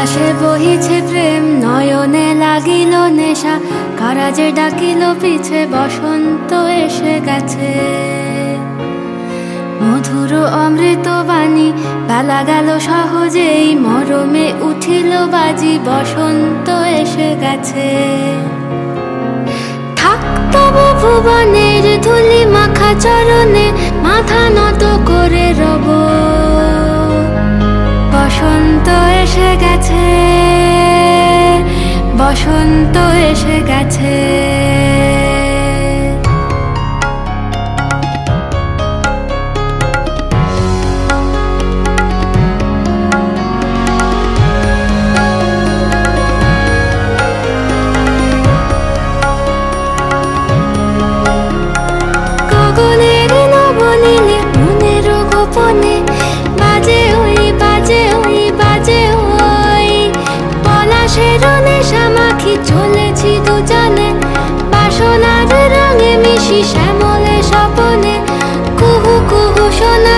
আকাশে বহিছে প্রেম, নয়নে লাগিল নেশা, কারাজে ডাকিল পিছে, বসন্ত এসে গেছে। মধুর অমৃত বাণী, বেলা গেল সহজেই, মরমে উঠিল বাজি, বসন্ত এসে গেছে। থাক তবু ভুবনের ধুলি মাখা চরণে, মাথা নত করে রব, বসন্ত এসে গেছে, বসন্ত এসে গেছে। গগনের নবনীলে মনের গোপনে, বাজে ওই বাজে ওই বাজে ওই, পলাশের নেশা মাখি চলেছি দুজনে, বাসনার রঙে মিশি শ্যামলে স্বপনে, কুহু কুহু সোনা